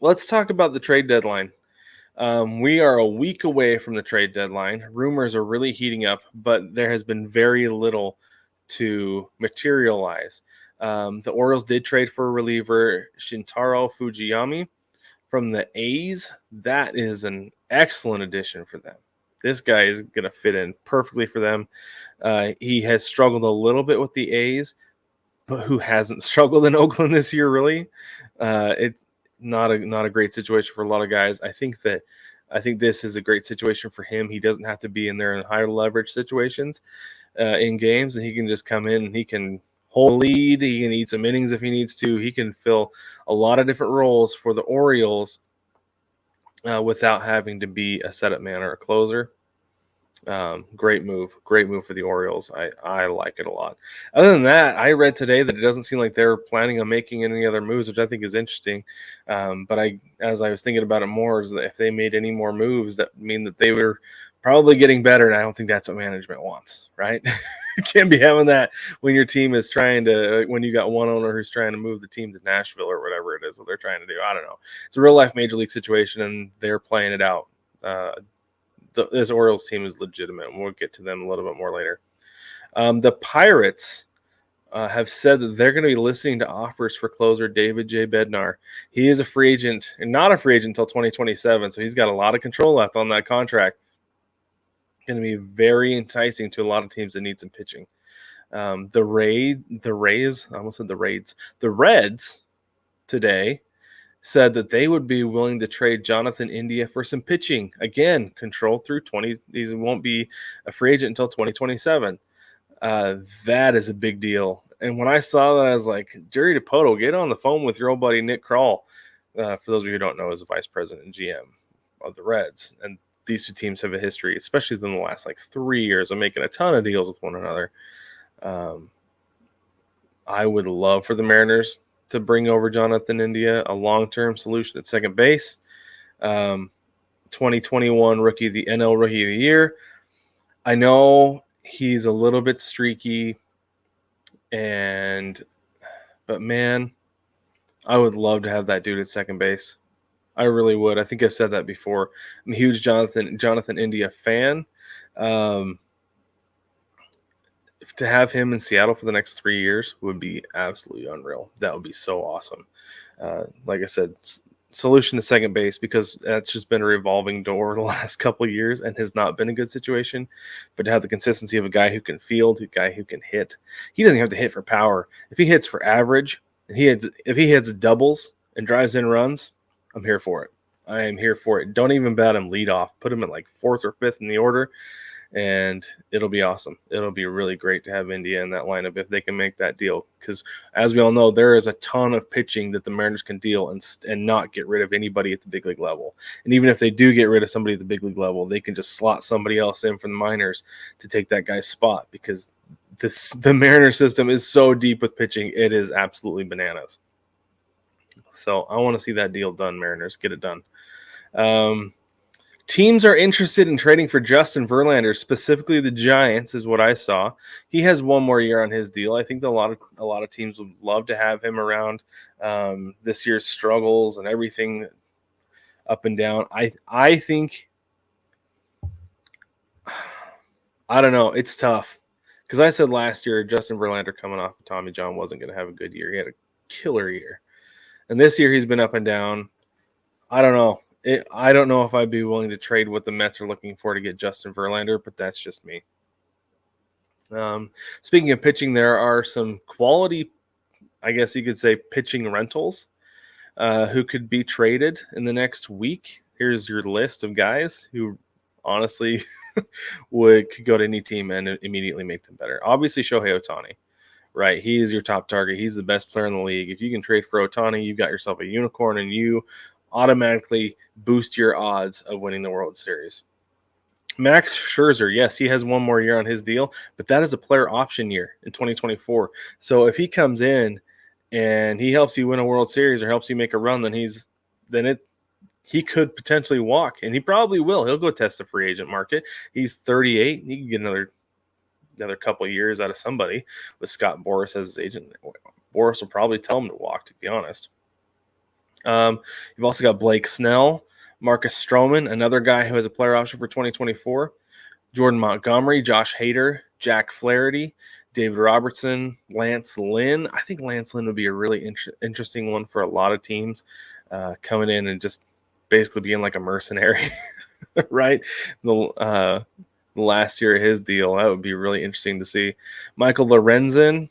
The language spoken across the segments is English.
Let's talk about the trade deadline. We are a week away from the trade deadline. Rumors are really heating up, but there has been very little to materialize. The Orioles did trade for a reliever, Shintaro Fujiyami, from the A's. That is an excellent addition for them. This guy is going to fit in perfectly for them. He has struggled a little bit with the A's, but who hasn't struggled in Oakland this year, really? It's not a great situation for a lot of guys. I think this is a great situation for him. He doesn't have to be in there in higher leverage situations in games, and he can just come in and he can hold a lead. He can eat some innings if he needs to. He can fill a lot of different roles for the Orioles without having to be a setup man or a closer. Great move for the Orioles. I like it a lot. Other than that, I read today that it doesn't seem like they're planning on making any other moves, which I think is interesting. But as I was thinking about it more, is that if they made any more moves, that mean that they were probably getting better, and I don't think that's what management wants, right? You can't be having that when your team is when you got one owner who's trying to move the team to Nashville or whatever it is that they're trying to do. I don't know. It's a real life major league situation, and they're playing it out. This Orioles team is legitimate, and we'll get to them a little bit more later. The Pirates have said that they're going to be listening to offers for closer David J. Bednar. He is a free agent, and not a free agent until 2027, so he's got a lot of control left on that contract. Going to be very enticing to a lot of teams that need some pitching. The Rays, I almost said the Raids. The Reds today said that they would be willing to trade Johnathan India for some pitching. Again, control through 20. He won't be a free agent until 2027. That is a big deal. And when I saw that, I was like, Jerry DiPoto, get on the phone with your old buddy Nick Kroll. For those of you who don't know, is the vice president and GM of the Reds. And these two teams have a history, especially in the last 3 years, of making a ton of deals with one another. I would love for the Mariners to bring over Johnathan India, a long-term solution at second base. 2021 rookie, the NL Rookie of the Year. I know he's a little bit streaky, but man, I would love to have that dude at second base. I really would. I think I've said that before. I'm a huge Johnathan India fan. To have him in Seattle for the next 3 years would be absolutely unreal. That would be so awesome. Like I said, solution to second base, because that's just been a revolving door the last couple of years and has not been a good situation. But to have the consistency of a guy who can field, a guy who can hit, he doesn't have to hit for power. If he hits for average, if he hits doubles and drives in runs, I'm here for it. I am here for it. Don't even bat him lead off. Put him at fourth or fifth in the order, and it'll be awesome. It'll be really great to have India in that lineup if they can make that deal, because as we all know, there is a ton of pitching that the Mariners can deal and not get rid of anybody at the big league level. And even if they do get rid of somebody at the big league level, they can just slot somebody else in from the minors to take that guy's spot, because the Mariners system is so deep with pitching. It is absolutely bananas. So I want to see that deal done, Mariners. Get it done. Teams are interested in trading for Justin Verlander, specifically the Giants, is what I saw. He has one more year on his deal. I think a lot of teams would love to have him around. This year's struggles and everything up and down. I think, I don't know. It's tough, because I said last year Justin Verlander, coming off of Tommy John, wasn't going to have a good year. He had a killer year, and this year he's been up and down. I don't know. I don't know if I'd be willing to trade what the Mets are looking for to get Justin Verlander, but that's just me. Speaking of pitching, there are some quality, I guess you could say, pitching rentals who could be traded in the next week. Here's your list of guys who honestly could go to any team and immediately make them better. Obviously, Shohei Ohtani, right? He is your top target. He's the best player in the league. If you can trade for Ohtani, you've got yourself a unicorn, and you automatically boost your odds of winning the World Series. Max Scherzer, yes, he has one more year on his deal, but that is a player option year in 2024. So if he comes in and he helps you win a World Series or helps you make a run, he could potentially walk, and he probably will. He'll go test the free agent market. He's 38. He can get another couple of years out of somebody with Scott Boras as his agent. Boras will probably tell him to walk, to be honest. You've also got Blake Snell, Marcus Stroman, another guy who has a player option for 2024, Jordan Montgomery, Josh Hader, Jack Flaherty, David Robertson, Lance Lynn. I think Lance Lynn would be a really interesting one for a lot of teams, coming in and just basically being like a mercenary, right? The last year of his deal, that would be really interesting to see. Michael Lorenzen.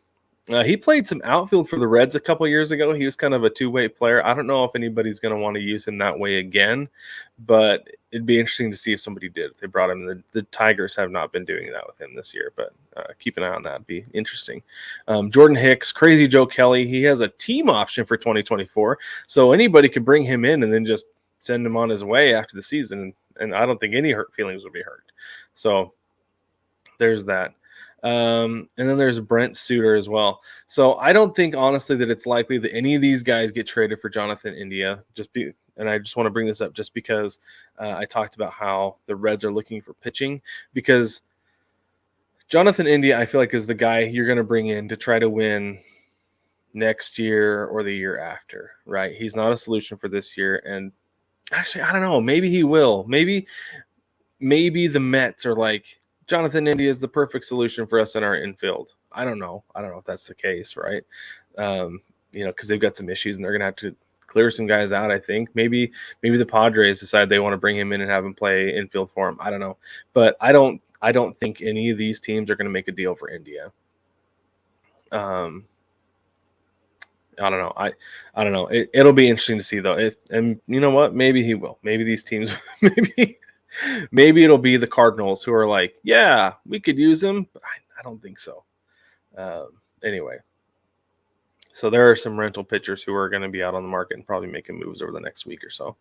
He played some outfield for the Reds a couple years ago. He was kind of a two-way player. I don't know if anybody's going to want to use him that way again, but it'd be interesting to see if somebody did. If they brought him, the Tigers have not been doing that with him this year, but keep an eye on that. It'd be interesting. Jordan Hicks, Crazy Joe Kelly. He has a team option for 2024, so anybody could bring him in and then just send him on his way after the season, and I don't think any hurt feelings would be hurt. So there's that. And then there's Brent Suter as well. So I don't think, honestly, that it's likely that any of these guys get traded for Johnathan India. And I just want to bring this up just because I talked about how the Reds are looking for pitching, because Johnathan India, I feel like, is the guy you're going to bring in to try to win next year or the year after, right? He's not a solution for this year. And actually, I don't know. Maybe he will. Maybe the Mets are like, Johnathan India is the perfect solution for us in our infield. I don't know if that's the case, right? Because they've got some issues and they're going to have to clear some guys out. I think maybe the Padres decide they want to bring him in and have him play infield for him. I don't know, but I don't think any of these teams are going to make a deal for India. I don't know. I don't know. It'll be interesting to see though. And you know what? Maybe he will. Maybe these teams. Maybe it'll be the Cardinals who are like, yeah, we could use him, but I don't think so. Anyway, so there are some rental pitchers who are going to be out on the market and probably making moves over the next week or so.